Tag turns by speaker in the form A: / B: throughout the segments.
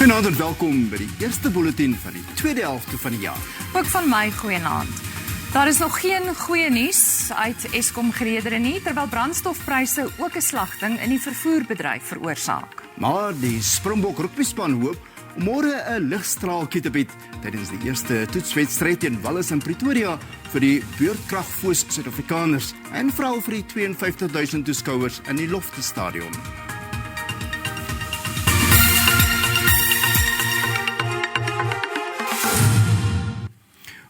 A: Goeienaand en welkom by die eerste bulletin van die tweede helfte van die jaar.
B: Ook van my goeienaand. Daar is nog geen goeie nuus uit Eskom geleedere nie, terwyl brandstofpryse ook 'n slagting in die vervoerbedryf veroorsaak.
A: Maar die Springbok rugbyspan hoop om môre 'n ligstraaltjie te bied tydens die eerste toetswedstryd teen Wallis in Pretoria vir die beurtkragfoos Suid-Afrikaners en veral vir die 52.000 toeskouers in die Lofte Stadion.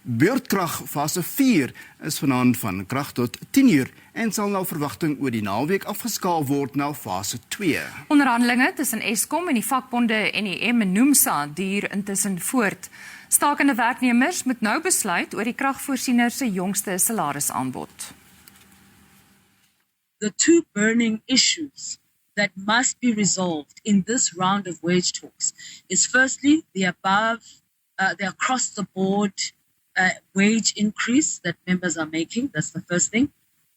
A: Beurtkrag fase 4 is vanaand van krag tot 10 en sal nou verwagting oor die naweek afgeskaal word na fase 2.
B: Onderhandelinge tussen Eskom en die vakbonde NEM en Nuus duur intussen voort. Stakende werknemers moet nou besluit oor die kragvoorsiener se jongste salarisaanbod.
C: The two burning issues that must be resolved in this round of wage talks is firstly the across-the-board wage increase that members are making. That's the first thing.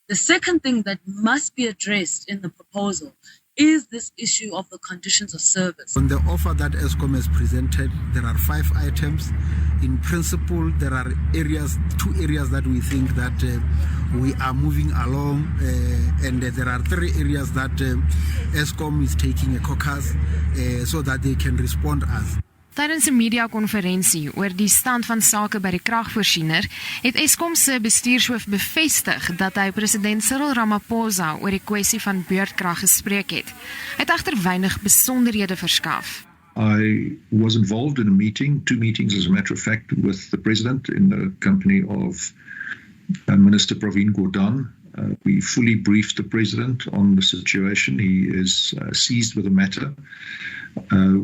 C: The second thing that must be addressed in the proposal is this issue of the conditions of service.
D: On the offer that Eskom has presented, there are 5 items. In principle, there are two areas that we think that we are moving along, and there are 3 areas that Eskom is taking a caucus so that they can respond us.
E: Tydens 'n media-konferensie oor die stand van sake by die kragvoorsiener, het Eskom se bestuurshoof bevestig dat hy president Cyril Ramaphosa oor die kwessie van beurtkrag gespreek het. Hy het egter weinig besonderhede verskaf.
F: I was involved in a meeting, 2 meetings as a matter of fact, with the president in the company of Minister Pravin Gordhan. We fully briefed the president on the situation. He is seized with the matter.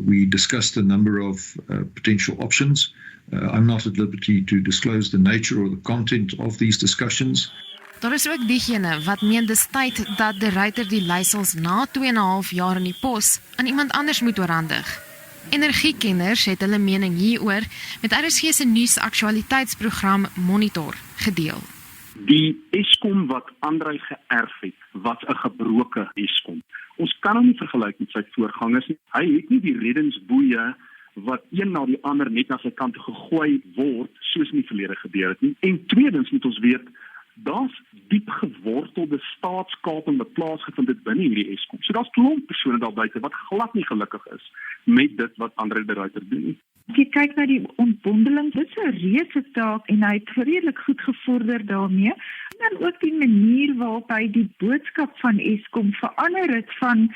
F: We discussed a number of potential options. I'm not at liberty to disclose the nature or the content of these discussions.
E: Daar is ook diegene wat meen dis tyd dat die ruiter die leiersels na 2,5 jaar in die pos aan iemand anders moet oorhandig. Energiekenners het hulle mening hieroor met RSG se nuus aktualiteitsprogram Monitor gedeel.
G: Die Eskom wat Andrei geërf het, was 'n gebroke Eskom. Ons kan hom nie vergelyk met sy voorgangers nie. Hy het nie die reddingsboeie wat een na die ander net na sy kant toe gegooi word, soos in die verlede gebeur het nie. En tweedens moet ons weet, daar's diep gewortelde staatskaping wat plaasgevind het binne hierdie Eskom. So daar's klomp persone daar buite wat glad nie gelukkig is met dit wat Andrei de Ruyter doen nie.
H: As jy kyk na die ontbondeling, dit is 'n reuse taak en hy het redelik goed gevorder daarmee. En dan ook die manier waarop hy die boodskap van Eskom verander het van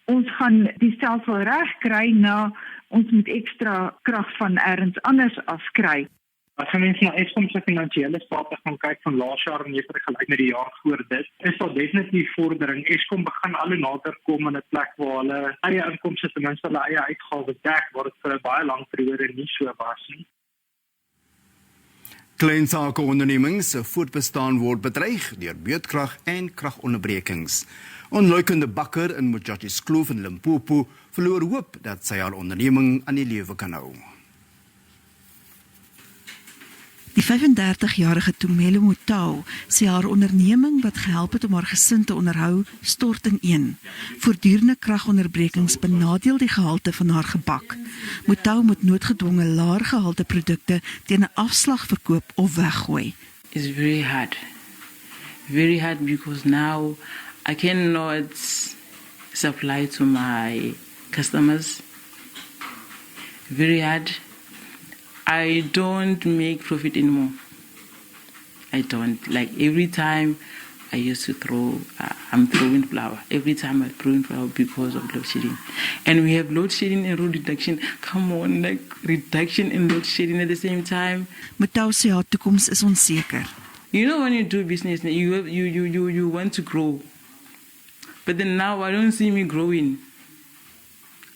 H: ons gaan die stelsel reg kry na ons moet ekstra krag van ergens anders afkry.
I: As jy mens na Eskom se finansiële state gaan kyk van laas jaar en jy vergelyk met die jaar voor dit, is daar definitief vordering. Eskom begin al hoe nader kom in 'n plek waar hulle eie inkomste ten minste hulle eie uitgawes dek, waar dit vir 'n baie lang periode nie so was nie.
A: Klein sake ondernemings se voortbestaan word bedreig deur beurtkrag en kragonderbrekings. Onluikende bakker in Mojati's Kloof in Limpopo verloor hoop dat sy haar onderneming aan die lewe kan hou.
J: Die 35-jarige Tumelo Mutau sê haar onderneming wat gehelp het om haar gesin te onderhou, stort ineen. Voortdurende kragonderbrekings benadeel die gehalte van haar gebak. Mutau moet noodgedwonge laer gehalte produkte teen 'n afslag verkoop of weggooi.
K: It's very hard. Very hard because now I cannot supply to my customers. Very hard. I don't make profit anymore. I don't. Like every time I used to I'm throwing flour. Every time I'm throwing flour because of load shedding. And we have load shedding and road reduction. Come on, like reduction and load shedding at the same time.
J: Mutau sê haar toekoms is onseker.
K: You know when you do business, you want to grow. But then now I don't see me growing.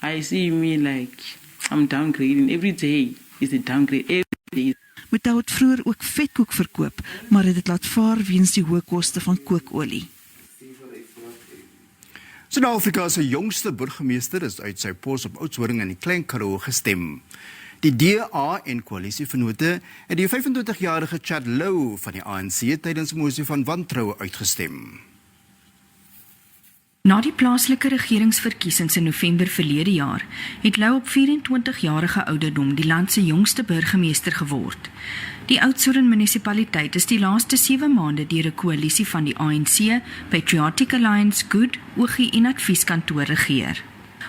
K: I see me like I'm downgrading every day. Is a downgrade every day.
J: Mutau het vroeër ook vetkoek verkoop, maar het dit laat vaar weens die hoë koste van kookolie.
A: Suid-Afrika se jongste burgemeester is uit sy pos op Oudtshoorn in die Klein Karoo gestem. Die DA en koalisievennote het die 25-jarige Chad Lou van die ANC tydens 'n mosie van wantroue uitgestem.
L: Na die plaaslike regeringsverkiesings in November verlede jaar, het Lou op 24-jarige ouderdom die land se jongste burgemeester geword. Die Oudtshoorn munisipaliteit is die laaste 7 maande deur 'n koalisie van die ANC, Patriotic Alliance, Good, Ogie en Advieskantoor regeer.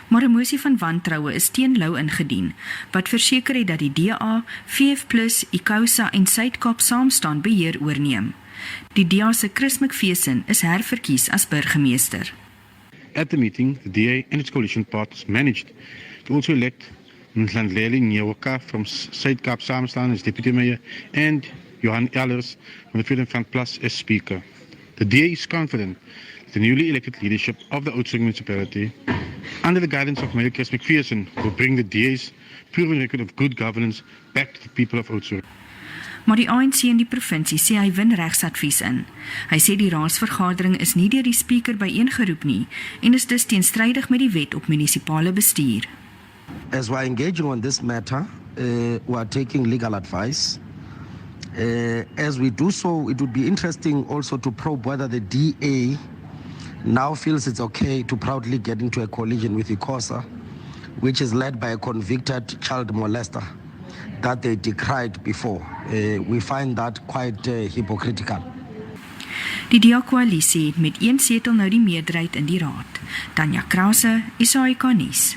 L: Maar 'n mosie van wantroue is teen Lou ingedien, wat verseker het dat die DA, VF+, ICOSA en Suid-Kaap Saamstaan beheer oorneem. Die DA se Chris McPherson is herverkies as burgemeester.
M: At the meeting, the DA and its coalition partners managed to also elect Mhlandleli Nyewoka from Suid-Kaap Saamstaan as deputy mayor and Johan Ehlers from the Freedom Front Plus as speaker. The DA is confident that the newly elected leadership of the Oudtshoorn municipality, under the guidance of Mayor Chris McPherson, will bring the DA's proven record of good governance back to the people of Oudtshoorn.
L: Maar die ANC in die provinsie sê hy win regsadvies in. Hy sê die raadsvergadering is nie deur die speaker byeengeroep nie en is dus teenstrydig met die wet op munisipale bestuur.
N: As we are engaging on this matter, we are taking legal advice. As we do so, it would be interesting also to probe whether the DA now feels it's okay to proudly get into a coalition with ICOSA, which is led by a convicted child molester that they decried before. We find that quite hypocritical.
L: Die DA-koalisie het met 1 setel nou die meerderheid in die raad. Tanya Krause, SAK nuus.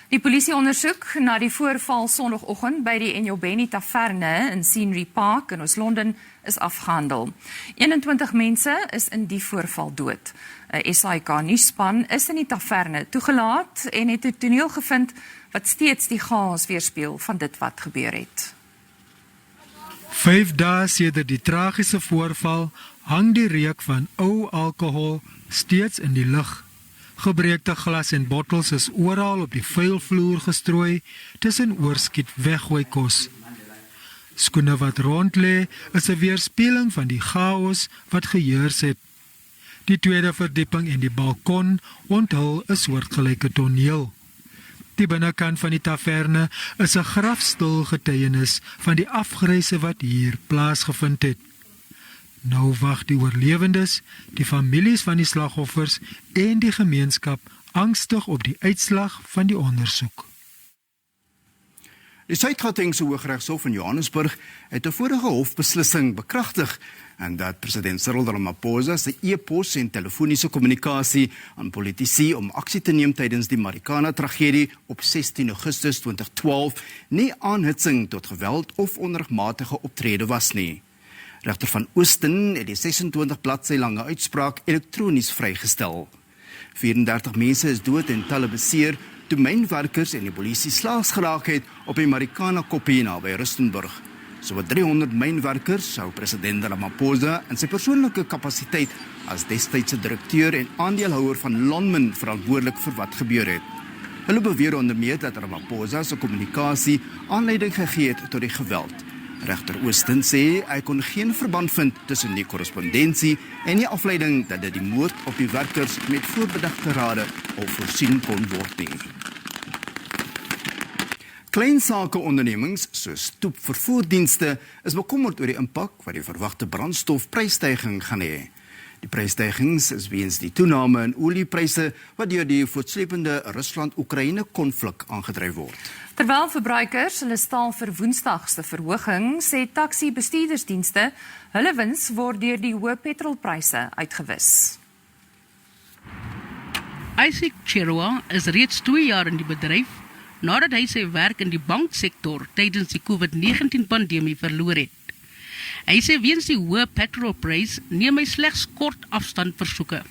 B: Die polisie ondersoek na die voorval Sondagoggend by die Enyobeni taverne in Scenery Park in Oos-London is afgehandel. 21 mense is in die voorval dood. 'n SAK nuusspan is in die taverne toegelaat en het 'n toneel gevind wat steeds die chaos weerspieël van dit wat gebeur het.
O: 5 dae sedert die tragiese voorval hang die reuk van ou alkohol steeds in die lug. Gebreekte glas en bottels is oral op die vuil vloer gestrooi tussen oorskiet weggooi kos. Skoene wat rond lê is 'n weerspieëling van die chaos wat geheers het. Die tweede verdieping en die balkon onthul 'n soortgelyke toneel. Die binnekant van die taverne is 'n grafstil getuienis van die afgryse wat hier plaasgevind het. Nou wag die oorlewendes, die families van die slagoffers en die gemeenskap angstig op die uitslag van die ondersoek.
A: Die Suid-Gautengse Hooggeregshof in Johannesburg het 'n vorige hofbeslissing bekragtig en dat president Cyril Ramaphosa se e-pos en telefoniese kommunikasie aan politici om aksie te neem tydens die Marikana tragedie op 16 Augustus 2012 nie aanhitsing tot geweld of onregmatige optrede was nie. Regter van Oosten het die 26 bladsy lange uitspraak elektronies vrygestel. 34 mense is dood en talle beseer toe mynwerkers en die polisie slaags geraak het op die Marikana koppie naby Rustenburg. Sowat 300 mynwerkers sou president Ramaphosa in sy persoonlike kapasiteit as destydse direkteur en aandeelhouer van Lonmin verantwoordelik vir wat gebeur het. Hulle beweer onder meer dat Ramaphosa se kommunikasie aanleiding gegee het tot die geweld. Regter Oosten sê hy kon geen verband vind tussen die korrespondensie en die afleiding dat dit die moord op die werkers met voorbedagte rade of voorsien kon word nie. Klein sake ondernemings soos stoepvervoerdienste is bekommerd oor die impak wat die verwagte brandstof-prysstyging gaan hê. Die prysstygings is weens die toename in oliepryse wat deur die voortsleepende Rusland-Oekraïne konflik aangedryf word.
B: Terwyl verbruikers hulle staal vir Woensdag se verhoging, sê taxi-bestuurdersdienste hulle wins word deur die hoë petrolpryse uitgewis.
P: Isaac Cherwa is reeds 2 jaar in die bedryf nadat hy sy werk in die banksektor tydens die COVID-19-pandemie verloor het. Hy sê weens die hoë petrolprys neem hy slegs kort afstand versoeke.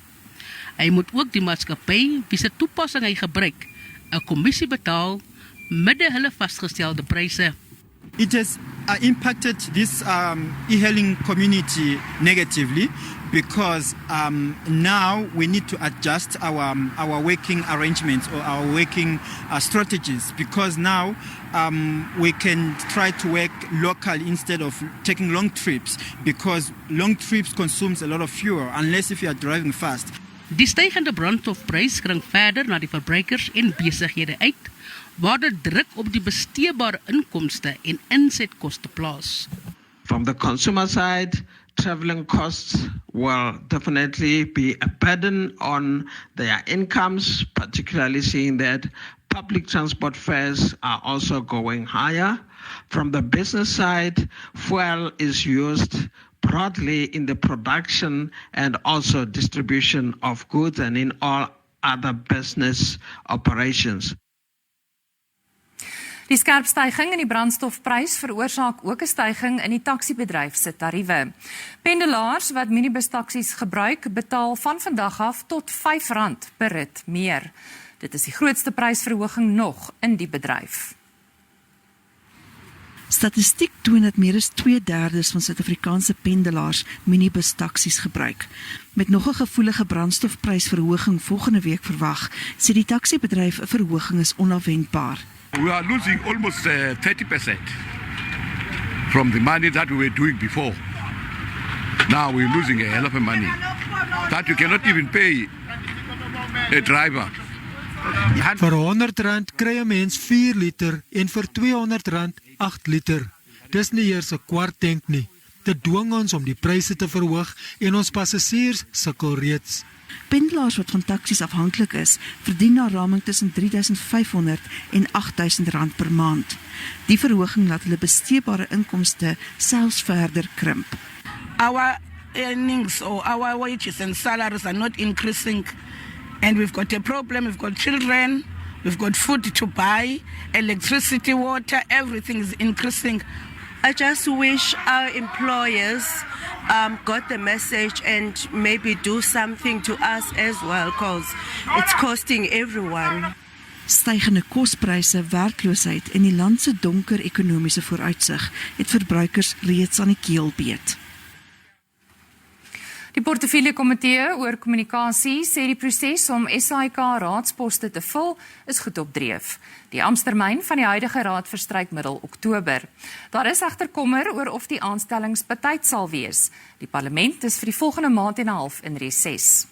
P: Hy moet ook die maatskappy wie se toepassing hy gebruik 'n kommissie betaal midde hulle vasgestelde pryse.
Q: It has impacted this e-hailing community negatively because now we need to adjust our working arrangements or our working strategies because now we can try to work local instead of taking long trips because long trips consumes a lot of fuel unless if you are driving fast.
P: Die stygende brandstofprys kring verder na die verbruikers en besighede uit, waar dit druk op die besteedbare inkomste en insetkoste plaas.
R: From the consumer side, traveling costs will definitely be a burden on their incomes, particularly seeing that public transport fares are also going higher. From the business side, fuel is used broadly in the production and also distribution of goods and in all other business operations.
B: Die skerp styging in die brandstofprys veroorsaak ook 'n styging in die taksiebedryf se tariewe. Pendelaars wat minibus taksies gebruik, betaal van vandag af tot R5 per rit meer. Dit is die grootste prysverhoging nog in die bedryf.
J: Statistiek toon dat meer as 2/3 van Suid-Afrikaanse pendelaars minibus taksies gebruik. Met nog 'n gevoelige brandstofprysverhoging volgende week verwag, sê die taksiebedryf 'n verhoging is onafwendbaar.
S: We are losing almost 30% from the money that we were doing before. Now we're losing a hell of a money that you cannot even pay a driver.
O: Vir R100 kry 'n mens 4 liter en vir R200 8 liter. Dis nie eers 'n kwart tank nie. Dit dwing ons om die pryse te verhoog en ons passasiers sukkel reeds.
J: Pendelaars wat van taksies afhanklik is, verdien na raming tussen R3.500 en R8.000 per maand. Die verhoging laat hulle besteedbare inkomste selfs verder krimp.
T: Our earnings or our wages and salaries are not increasing, and we've got a problem. We've got children, we've got food to buy, electricity, water, everything is increasing.
U: I just wish our employers got the message and maybe do something to us as well, because it's costing everyone.
J: Stygende kospryse, werkloosheid en die land se donker ekonomiese vooruitsig het verbruikers reeds aan die keel beet.
B: Die portefeuljekomitee oor kommunikasie sê die proses om SAIK raadsposte te vul is goed op dreef. Die amptstermyn van die huidige raad verstryk middel Oktober. Daar is egter kommer oor of die aanstellings betyd sal wees. Die parlement is vir die volgende maand en 'n half in reses.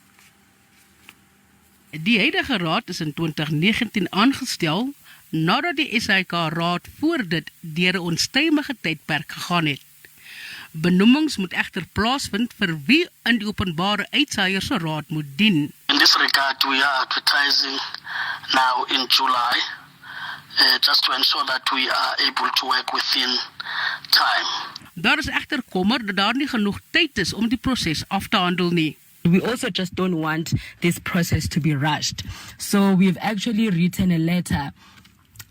P: Die huidige raad is in 2019 aangestel nadat die SAIK raad voor dit deur 'n onstuimige tydperk gegaan het. Benoemings moet egter plaasvind vir wie in die openbare uitsaaier se raad moet dien.
V: In this regard, we are advertising now in July, just to ensure that we are able to work within time.
P: Daar is egter kommer dat daar nie genoeg tyd is om die proses af te handel nie.
W: We also just don't want this process to be rushed. So we've actually written a letter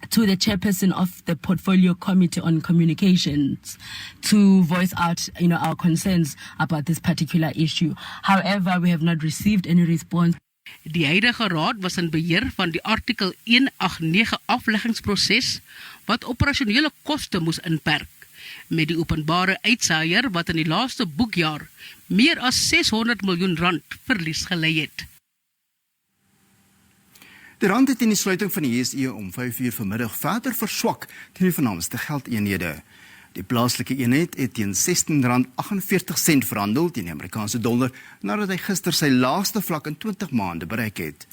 W: to the chairperson of the Portfolio Committee on Communications to voice out, our concerns about this particular issue. However, we have not received any response.
P: Die huidige raad was in beheer van die artikel 189 afleggingsproses wat operasionele koste moes inperk, met die openbare uitsaaier wat in die laaste boekjaar meer as R600 miljoen verlies gelei het.
A: Die rand het in die sluiting van die JSE om 5:00 vanmiddag verder verswak teen die vernaamste geldeenhede. Die plaaslike eenheid het teen R16.48 verhandel teen die Amerikaanse dollar nadat hy gister sy laagste vlak in 20 maande bereik het.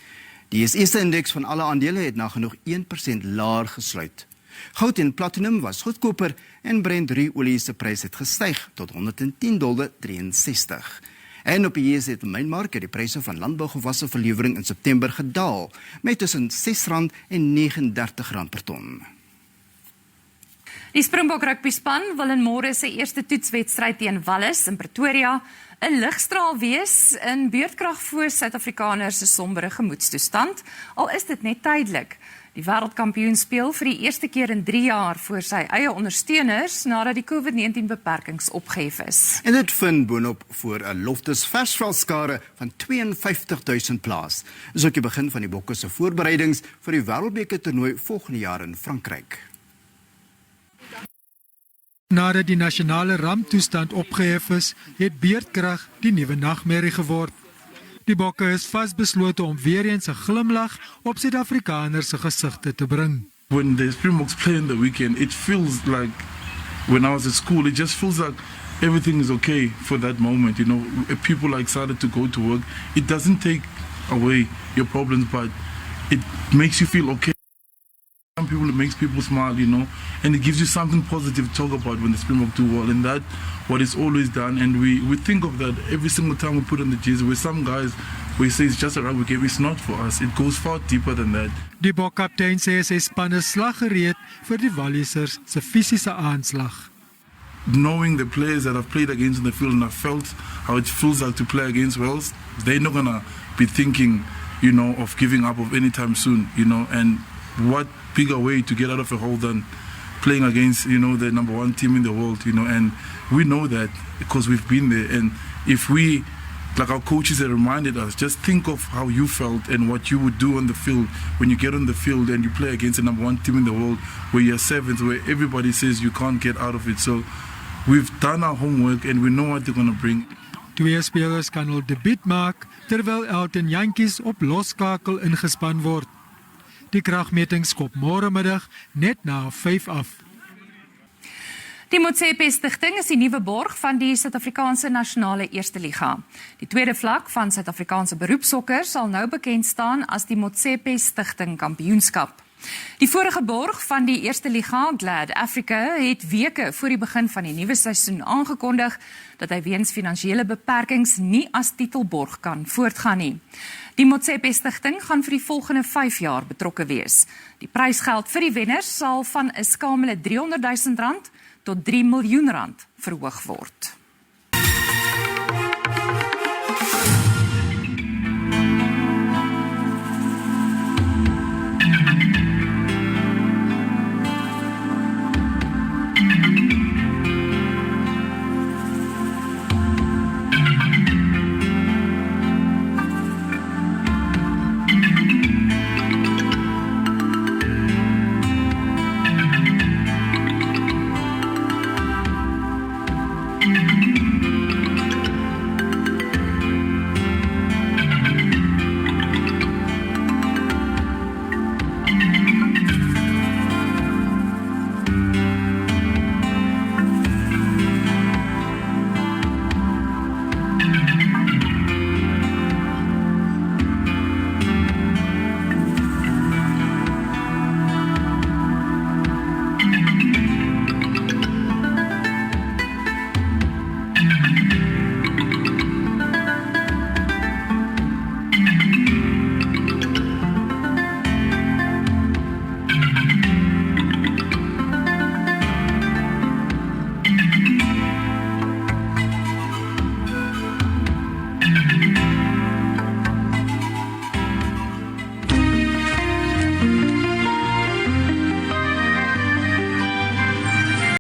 A: Die JSE indeks van alle aandele het nagenoeg 1% laer gesluit. Goud en platinum was goedkoper en Brent olie se prys het gestyg tot $110.63. En op die JSE mynmark het die pryse van landbougewasse verlewering in September gedaal met tussen R6 en R39 per ton.
B: Die Springbok rugbyspan wil in môre sy eerste toetswedstryd teen Wallis in Pretoria 'n ligstraal wees in beurtkrag voor Suid-Afrikaners se sombere gemoedstoestand, al is dit net tydelik. Die wêreldkampioen speel vir die eerste keer in 3 jaar voor sy eie ondersteuners nadat die COVID-19 beperkings opgehef is.
A: En dit vind boonop voor 'n Loftus versveldskare van 52.000 plaas. Dis ook die begin van die Bokke se voorbereidings vir die Wêreldbeker toernooi volgende jaar in Frankryk.
O: Nadat die nasionale ramptoestand opgehef is, het beurtkrag die nuwe nagmerrie geword. Die Bokke is vasbeslote om weer eens 'n glimlag op Suid-Afrikaners se gesigte te bring.
X: When the Springboks play in the weekend, it feels like when I was at school, it just feels like everything is okay for that moment. People are excited to go to work. It doesn't take away your problems, but it makes you feel okay. people, it makes people smile, and it gives you something positive to talk about when the Springbok do well, and that what is always done, and we think of that every single time we put on the jersey. With some guys, we say it's just a rugby game. It's not for us. It goes far deeper than that.
O: Die bokkaptein sê sy span is slaggereed vir die Wallisers se fisiese aanslag.
X: Knowing the players that I've played against in the field and I've felt how it feels like to play against Wales, they're not gonna be thinking, of giving up of any time soon, and what bigger way to get out of a hole than playing against, the number one team in the world, and we know that because we've been there. And if we, like our coaches have reminded us, just think of how you felt and what you would do on the field when you get on the field and you play against the number one team in the world, where you're seventh, where everybody says you can't get out of it. So we've done our homework and we know what they're going to bring.
O: Twee spelers kan hul debuut maak terwyl Elton Jantjies op losskakel ingespan word. Die kragmeting skop môre middag net na 5 af.
B: Die Brandstof-prysstyging is die nuwe borg van die Suid-Afrikaanse Nasionale eerste liga. Die tweede vlak van Suid-Afrikaanse beroepssokker sal nou bekend staan as die Brandstof-prysstyging kampioenskap. Die vorige borg van die eerste liga, Glad Africa, het weke voor die begin van die nuwe seisoen aangekondig dat hy weens finansiële beperkings nie as titelborg kan voortgaan nie. Die Brandstof-prysstyging gaan vir die volgende 5 jaar betrokke wees. Die prysgeld vir die wenners sal van 'n skamele R300.000 tot R3 miljoen verhoog word.